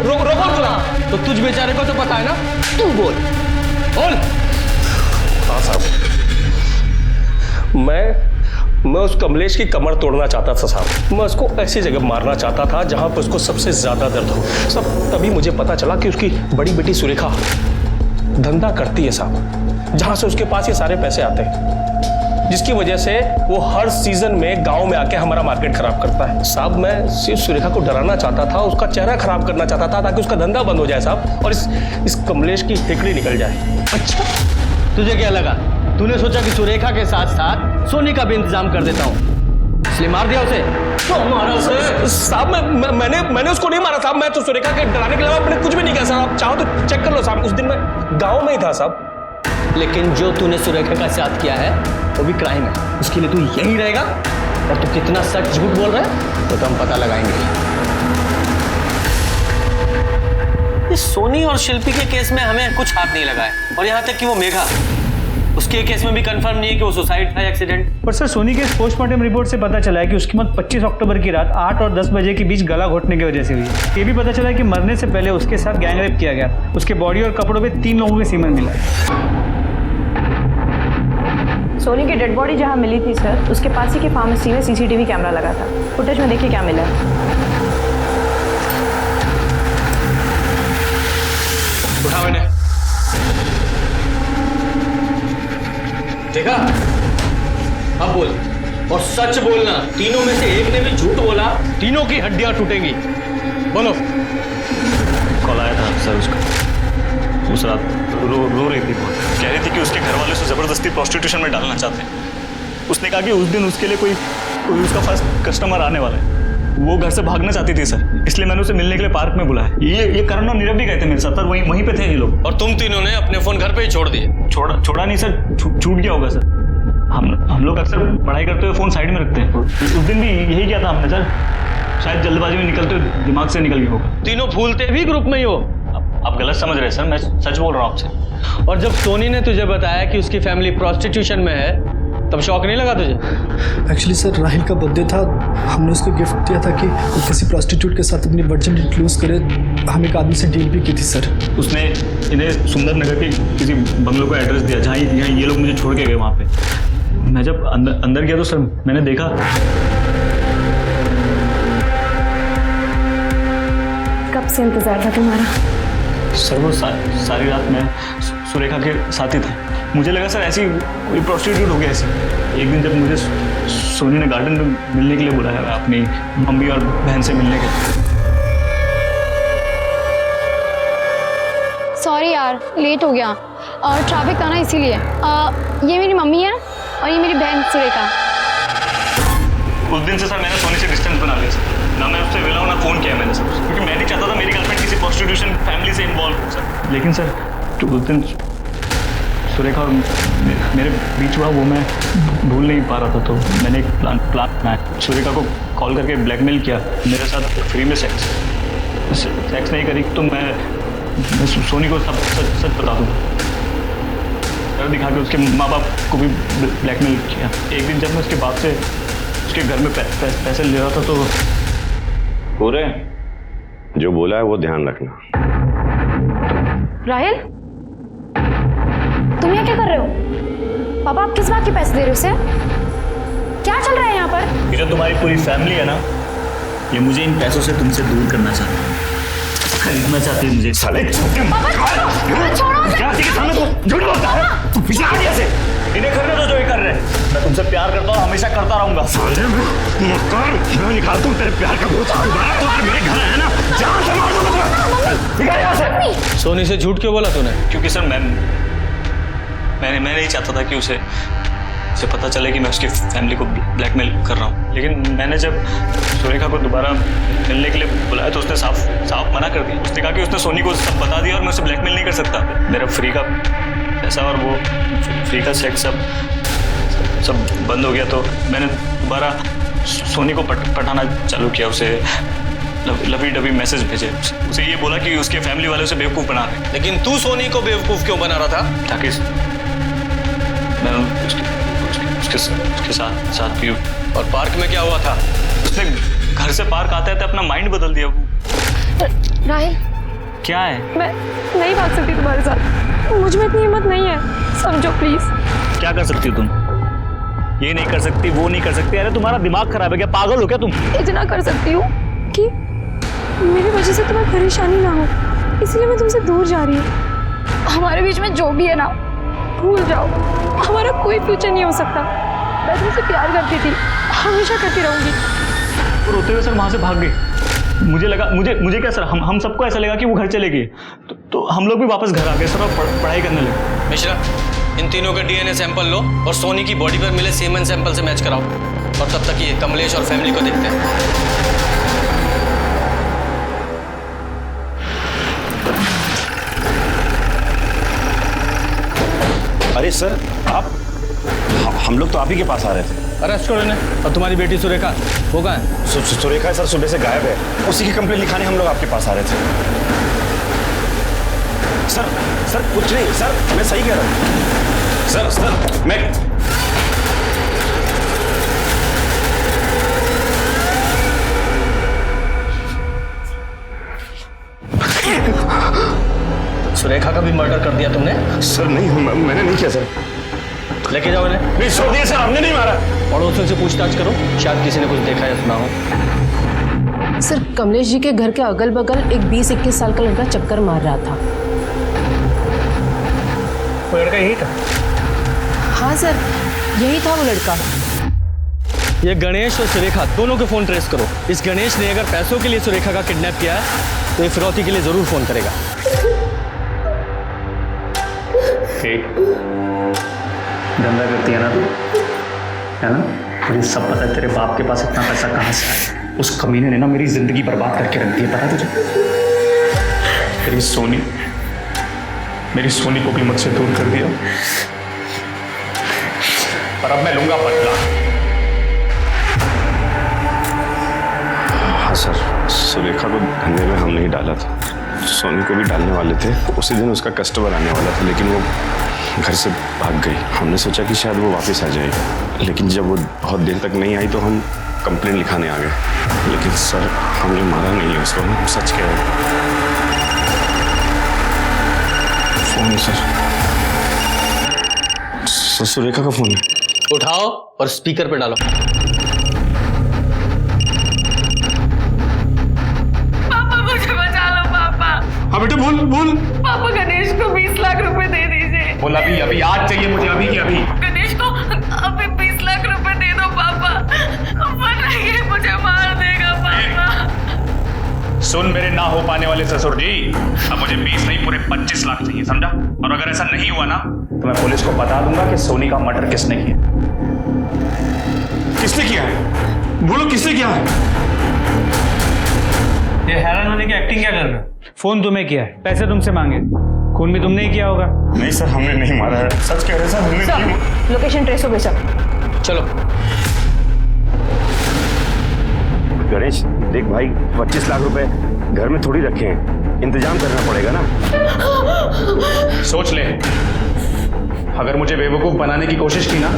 रोको। तो तुझ बेचारे को तो पता है ना, तू बोल। हाँ साहब, मैं उस कमलेश की कमर तोड़ना चाहता था साहब। मैं उसको ऐसी जगह मारना चाहता था जहां पर उसको सबसे ज्यादा दर्द हो साहब। तभी मुझे पता चला कि उसकी बड़ी बेटी सुरेखा धंधा करती है साहब, जहां से उसके पास ये सारे पैसे आते हैं, जिसकी वजह से वो हर सीजन में गांव में आके हमारा मार्केट खराब करता है साहब। मैं सिर्फ सुरेखा को डराना चाहता था, उसका चेहरा खराब करना चाहता था ताकि उसका धंधा बंद हो जाए साहब, और इस कमलेश की हिकड़ी निकल जाए। अच्छा, तुझे क्या लगा? तूने सोचा कि सुरेखा के साथ साथ सोनी का भी इंतजाम कर देता हूँ? इसलिए मार दिया उसे। तो मारा सर? साहब मैंने उसको नहीं मारा साहब। मैं तो सुरेखा के डराने के अलावा मैंने कुछ भी नहीं किया साहब। आप चाहो तो चेक कर लो साहब। उस दिन मैं गांव में ही था साहब। लेकिन जो तूने सुरेखा का साथ किया है वो भी क्राइम है। उसके लिए तू यहीं रहेगा और तू कितना सच झूठ बोल रहा है तो हम पता लगाएंगे। इस सोनी और शिल्पी के केस में हमें कुछ हाथ नहीं लगा है और यहाँ तक कि वो मेघा, उसके केस में भी कंफर्म नहीं है कि वो सुसाइड था एक्सीडेंट। पर सर सोनी के पोस्टमार्टम रिपोर्ट से पता चला है कि उसकी मौत 25 अक्टूबर की रात 8 और 10 बजे के बीच गला घोटने की वजह से हुई है। ये भी पता चला है कि मरने से पहले उसके साथ गैंग रेप किया गया। उसके बॉडी और कपड़ों पे 3 लोगों के सीमन मिला। सोनी की डेड बॉडी जहाँ मिली थी सर, उसके पास ही की फार्मेसी में CCTV कैमरा लगा था। फुटेज में देखिए क्या मिला है। उठा मैंने देखा। अब बोल और सच बोलना। तीनों में से एक ने भी झूठ बोला, तीनों की हड्डियां टूटेंगी। बोलो। कॉल आया था सर उसका। उस रात रो रही थी बहुत। कह रही थी कि उसके घर वाले उसे जबरदस्ती प्रोस्टिट्यूशन में डालना चाहते हैं। उसने कहा कि उस दिन उसके लिए कोई उसका फर्स्ट कस्टमर आने वाला है। वो घर से भागना चाहती थी सर, इसलिए मैंने उसे मिलने के लिए पार्क में बुलाया। ये करण और नीरव भी गए थे मेरे साथ सर। वहीं पे थे ये लोग। और तुम तीनों ने अपने फोन घर पे ही छोड़ दिए? छोड़ा नहीं सर, छूट गया होगा सर। हम लोग अक्सर पढ़ाई करते हुए फोन साइड में रखते हैं। उस दिन भी यही किया था हमने सर। शायद जल्दबाजी में निकलते हुए दिमाग से निकल गया होगा। तीनों भूलते भी ग्रुप में ही हो? आप गलत समझ रहे हैं सर, मैं सच बोल रहा हूँ आपसे। और जब सोनी ने तुझे बताया कि उसकी फैमिली प्रोस्टिट्यूशन में है तब शौक नहीं लगा तुझे? एक्चुअली सर राहिल का बर्थडे था, हमने उसको गिफ्ट दिया था कि वो किसी प्रोस्टिट्यूट के साथ अपनी वर्जिनिटी लूज करे। हम एक आदमी से डील भी की थी सर। उसने इन्हें सुंदर नगर के किसी बंगलों का एड्रेस दिया जहाँ ये लोग मुझे छोड़ के गए वहाँ पे। मैं जब अंदर गया तो सर मैंने देखा। कब से इंतजार था तुम्हारा? सर वो सारी रात मैं सुरेखा के साथ ही था। मुझे लगा सर ऐसी कोई प्रोस्टिट्यूट हो गया ऐसी। एक दिन जब मुझे सोनी ने गार्डन में मिलने के लिए बुलाया अपनी मम्मी और बहन से मिलने के लिए। सॉरी यार, लेट हो गया और ट्रैफिक था ना इसीलिए। ये मेरी मम्मी है और ये मेरी बहन सुरेखा। उस दिन से सर मैंने सोनी से डिस्टेंस बना लिया सर। ना मैं उससे मिला हूँ ना फ़ोन किया मैंने सर, क्योंकि मैं नहीं चाहता था मेरी गर्लफ्रेंड किसी प्रोस्टिट्यूशन फैमिली से इन्वॉल्व हो सर। लेकिन सर जो उस दिन सुरेखा और मेरे बीच हुआ वो मैं भूल नहीं पा रहा था। तो मैंने एक प्लान बनाया। सुरेखा को कॉल करके ब्लैकमेल किया मेरे साथ फ्री में सेक्स नहीं करी तो मैं सोनी को सब सच बता दूँ। डर दिखा के उसके माँ बाप को भी ब्लैकमेल किया। एक दिन जब मैं उसके बाप से उसके घर में पैसे ले रहा था तो पूरे जो बोला है वो ध्यान रखना। राहिल, तुम यहाँ क्या कर रहे हो? पापा आप किस बात के पैसे दे रहे हो उसे? क्या चल रहा है यहाँ पर? ये जो तुम्हारी पूरी फैमिली है ना, ये मुझे इन पैसों से तुमसे दूर करना चाहती है, खरीदना चाहती है मुझे। साले झूठ बोलता है तू। पीछे आ गया से इन्हें करने दो जो ये कर रहे हैं। मैं तुमसे प्यार करता हूँ, हमेशा करता रहूंगा। साले मैं निकाल दूँ तेरे प्यार का भूत। मेरे घर है ना, जान से मार दूंगा। निकल यहाँ से। सोनी से झूठ क्यों बोला तूने? क्योंकि सर मैं नहीं चाहता था कि उसे पता चले कि मैं उसकी फैमिली को ब्लैकमेल कर रहा हूँ। लेकिन मैंने जब सुरेखा को दोबारा मिलने के लिए बुलाया तो उसने साफ मना कर दिया। उसने कहा कि उसने सोनी को सब बता दिया और मैं उसे ब्लैकमेल नहीं कर सकता। मेरा फ्री का पैसा और वो फ्री का सेक्स सब बंद हो गया। तो मैंने दोबारा सोनी को पटाना चालू किया। उसे लवी डबी मैसेज भेजे। उसे ये बोला कि उसके फैमिली वाले उसे बेवकूफ़ बना रहे। लेकिन तू सोनी को बेवकूफ़ क्यों बना रहा था? ताकि मैं उसके साथ भी। और पार्क में क्या हुआ था? उसने घर से पार्क आते आते अपना माइंड बदल दिया। राहिल, क्या है? मैं नहीं भाग सकती तुम्हारे साथ। मुझ में इतनी हिम्मत नहीं है, समझो प्लीज। क्या कर सकती हो तुम? ये नहीं कर सकती, वो नहीं कर सकती। अरे तुम्हारा दिमाग खराब है क्या? पागल हो क्या तुम? इतना कर सकती हूँ कि मेरी वजह से तुम्हें परेशानी ना हो, इसलिए मैं तुमसे दूर जा रही हूँ। हमारे बीच में जो भी है ना, भूल जाओ। हमारा कोई फ्यूचर नहीं हो सकता। मैं तुमसे प्यार करती थी, हमेशा करती रहूंगी। तो रोते हुए सर वहाँ से भाग गए। मुझे क्या सर, हम सबको ऐसा लगा कि वो घर चले गए। तो हम लोग भी वापस घर आ गए सर और पढ़ाई करने लगे। मिश्रा, इन तीनों का DNA सैंपल लो और सोनी की बॉडी पर मिले सीमेन सैंपल से मैच कराओ। और तब तक ये कमलेश और फैमिली को देखते हैं। अरे सर आप हम लोग तो आप ही के पास आ रहे थे। अरेस्ट करो इन्हें। और तुम्हारी बेटी सुरेखा वो कहाँ है? सुरेखा सर सुबह से गायब है, उसी की कंप्लेंट लिखाने हम लोग आपके पास आ रहे थे। सर कुछ नहीं सर, मैं सही कह रहा हूँ सर मैं सुरेखा का भी मर्डर कर दिया तुमने? सर नहीं, मैंने नहीं किया सर। लेके जाओ इन्हें। नहीं छोड़ दिया सर, हमने नहीं मारा। पड़ोसियों से पूछताछ करो, शायद किसी ने कुछ देखा या सुना हो। सर कमलेश जी के घर के अगल बगल एक 20-21 साल का लड़का चक्कर मार रहा था। वो लड़का यही था? हाँ सर यही था वो लड़का। ये गणेश और सुरेखा दोनों के फोन ट्रेस करो। इस गणेश ने अगर पैसों के लिए सुरेखा का किडनैप किया है तो ये फिरौती के लिए जरूर फोन करेगा। धंधा करती है ना तू, है ना? मुझे सब पता है तेरे बाप के पास इतना पैसा कहाँ से आया। उस कमीने ने ना मेरी जिंदगी बर्बाद करके रख दी है, पता है तुझे? मेरी सोनी को भी मुझसे दूर कर दिया, पर अब मैं लूंगा बदला। हाँ सर, सुरेखा को धंधे में हम नहीं डाला था, सोनी को भी डालने वाले थे। उसी दिन उसका कस्टमर आने वाला था, लेकिन वो घर से भाग गई। हमने सोचा कि शायद वो वापस आ जाएगी, लेकिन जब वो बहुत देर तक नहीं आई तो हम कंप्लेंट लिखाने आ गए। लेकिन सर हमने मारा नहीं है उसको, हम सच कह रहे हैं। फोन है सर, सुरेखा का फोन है। उठाओ और स्पीकर पे डालो। पापा मुझे बचा लो पापा। हाँ बेटे बोल। पापा गणेश को 20 लाख रुपए दे दीजिए। बोल अभी आज चाहिए मुझे, अभी की अभी। गणेश को अभी 20 लाख रुपए दे दो पापा, वरना ये मुझे मार देगा पापा। सुन मेरे ना हो पाने वाले ससुर जी, अब मुझे 20 नहीं पूरे 25 लाख चाहिए, समझा? और अगर ऐसा नहीं हुआ ना तो मैं पुलिस को बता दूंगा कि सोनी का मर्डर किसने किया। किसने किया है? बोलो किसने किया है? ये हैरान होने की एक्टिंग क्या कर रहे हो? फोन तुम्हें किया है, पैसे तुमसे मांगे, खून भी तुमने ही किया होगा। नहीं सर हमने नहीं मारा है, सच कह रहे सर, हमने नहीं। लोकेशन ट्रेस हो गई सर। चलो गणेश देख भाई, 25 लाख रुपए घर में थोड़ी रखे हैं, इंतजाम करना पड़ेगा ना। सोच ले, अगर मुझे बेवकूफ बनाने की कोशिश की ना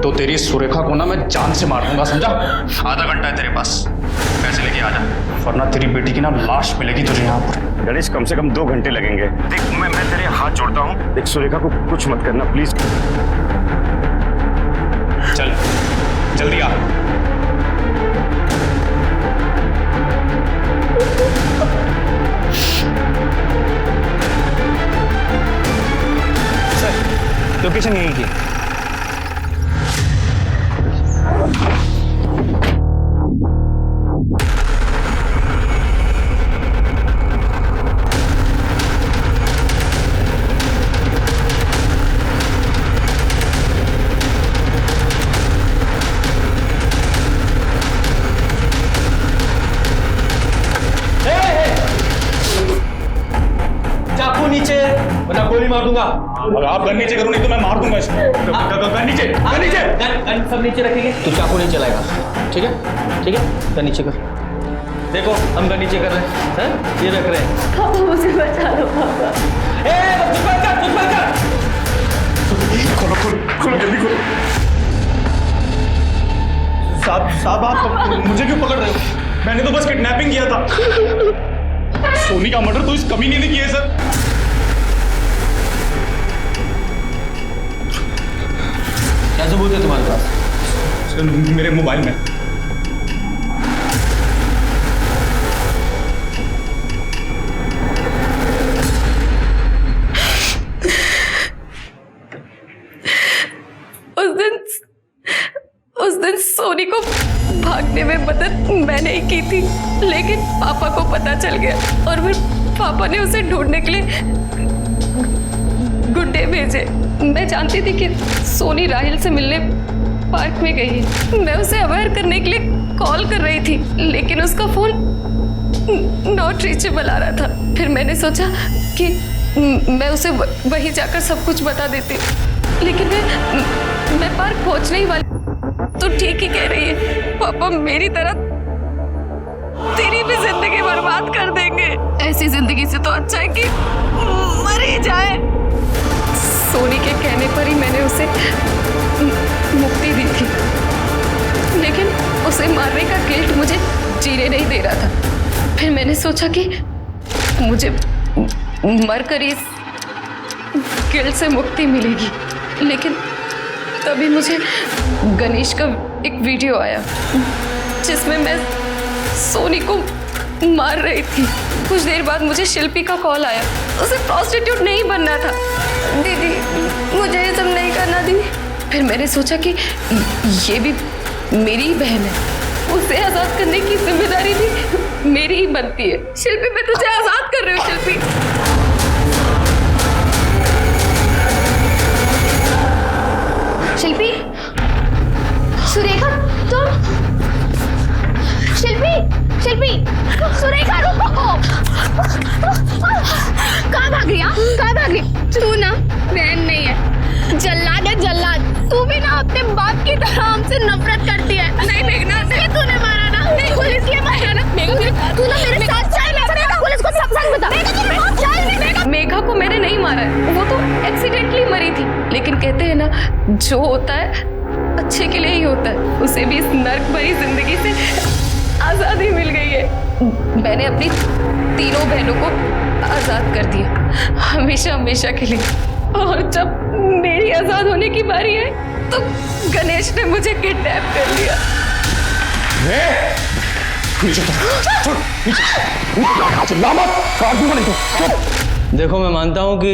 तो तेरी सुरेखा को ना मैं जान से मार दूंगा, समझा? आधा घंटा है तेरे पास, पैसे लेके आ जा, वरना तेरी बेटी की ना लाश मिलेगी तुझे यहाँ पर। गणेश कम से कम 2 घंटे लगेंगे। देख मैं तेरे हाथ जोड़ता हूँ, देख सुरेखा को कुछ मत करना प्लीज। चल जल्दी आ। सर लोकेशन यही की। चाकू नीचे वरना गोली मार दूंगा। अगर आप गन नीचे करो नहीं तो मैं मार दूंगा इसको। गन नीचे, गन नीचे। गन सब नीचे रखेंगे, तू चाकू नहीं चलाएगा, ठीक है? ठीक है, गन नीचे कर। देखो हम गन नीचे कर रहे हैं, ये रख रहे हैं। पापा मुझे बचा लो पापा। खोलो जल्दी खोलो। साहब आप मुझे क्यों पकड़ रहे हो? मैंने तो बस किडनैपिंग किया था। सोनी का मर्डर तो इस कमीने ने किया है सर। क्या सबूत है तुम्हारे पास? सर मेरे मोबाइल में। उस दिन सोनी को भागने में मदद मैंने ही की थी, लेकिन पापा को पता चल गया और फिर पापा ने उसे ढूंढने के लिए गुंडे भेजे। मैं जानती थी कि सोनी राहिल से मिलने पार्क में गई है। मैं उसे अवेयर करने के लिए कॉल कर रही थी, लेकिन उसका फोन नॉट रीचेबल आ रहा था। फिर मैंने सोचा कि मैं उसे वहीं जाकर सब कुछ बता देती, लेकिन मैं पार्क पहुंचने ही वाली। तो ठीक ही कह रही है, पापा मेरी तरह तेरी भी जिंदगी बर्बाद कर देंगे। ऐसी जिंदगी से तो अच्छा है कि मर ही जाए। सोनी के कहने पर ही मैंने उसे मुक्ति दी थी, लेकिन उसे मारने का गिल्ट मुझे जीने नहीं दे रहा था। फिर मैंने सोचा कि मुझे मरकर इस गिल्ट से मुक्ति मिलेगी, लेकिन तभी मुझे गणेश का एक वीडियो आया जिसमें मैं सोनी को मार रही थी। कुछ देर बाद मुझे शिल्पी का कॉल आया। उसे प्रोस्टिट्यूट नहीं बनना था। दीदी मुझे ये सब नहीं करना दी। फिर मैंने सोचा कि ये भी मेरी ही बहन है, उसे आज़ाद करने की जिम्मेदारी भी मेरी ही बनती है। शिल्पी मैं तुझे आज़ाद कर रही हूँ। शिल्पी शिल्पी, सुरेखा तुम, शिल्पी, शिल्पी, सुरेखा रुको। कहाँ भाग रही? कहाँ भाग रही? तू ना बहन नहीं है, जल्लाद है जल्लाद। तू भी ना अपने बाप की तरह हमसे नफरत करती है। नहीं मेघना, तूने मारा ना? नहीं, पुलिस ने मारा ना? तू ना मेरे साथ चल, पुलिस को सब सच बता। मेघा को मैंने नहीं मारा है, वो तो एक्सीडेंटली मरी थी। लेकिन कहते हैं ना, जो होता है अच्छे के लिए ही होता है। उसे भी इस नर्क भरी जिंदगी से आज़ादी मिल गई है। मैंने अपनी तीनों बहनों को आज़ाद कर दिया, हमेशा हमेशा के लिए। और जब मेरी आज़ाद होने की बारी है तो गणेश ने मुझे किडनैप कर लिया। देखो मैं मानता हूँ कि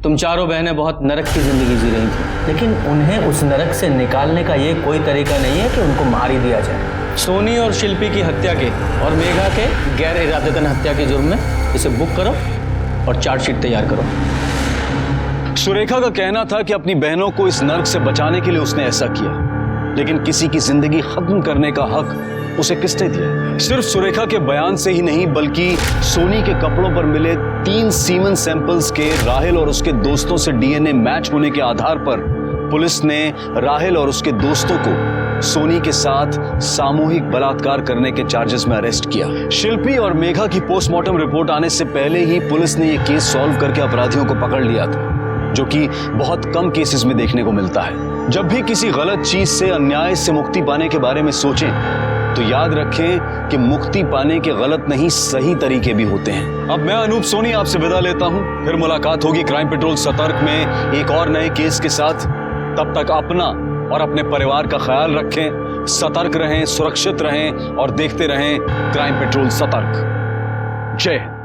तुम चारों बहनें बहुत नरक की जिंदगी जी रही थी, लेकिन उन्हें उस नरक से निकालने का ये कोई तरीका नहीं है कि उनको मार ही दिया जाए। सोनी और शिल्पी की हत्या के और मेघा के गैर इरादतन हत्या के जुर्म में इसे बुक करो और चार्जशीट तैयार करो। सुरेखा का कहना था कि अपनी बहनों को इस नर्क से बचाने के लिए उसने ऐसा किया, लेकिन किसी की जिंदगी खत्म करने का हक उसे किसने दिया? सिर्फ सुरेखा के बयान से ही नहीं, बल्कि सोनी के कपड़ों पर मिले 3 सीमन सैंपल्स के राहिल और उसके दोस्तों से डीएनए मैच होने के आधार पर पुलिस ने राहिल और उसके दोस्तों को सोनी के साथ सामूहिक बलात्कार करने के चार्जेस में अरेस्ट किया। शिल्पी और मेघा की पोस्टमार्टम रिपोर्ट आने से पहले ही पुलिस ने यह केस सॉल्व करके अपराधियों को पकड़ लिया था, जो कि बहुत कम केसेस में देखने को मिलता है। जब भी किसी गलत चीज से, अन्याय से मुक्ति पाने के बारे में सोचें तो याद रखें कि मुक्ति पाने के गलत नहीं, सही तरीके भी होते हैं। अब मैं अनूप सोनी आपसे विदा लेता हूं, फिर मुलाकात होगी क्राइम पेट्रोल सतर्क में एक और नए केस के साथ। तब तक अपना और अपने परिवार का ख्याल रखें, सतर्क रहें, सुरक्षित रहें और देखते रहें क्राइम पेट्रोल सतर्क। जय हिंद।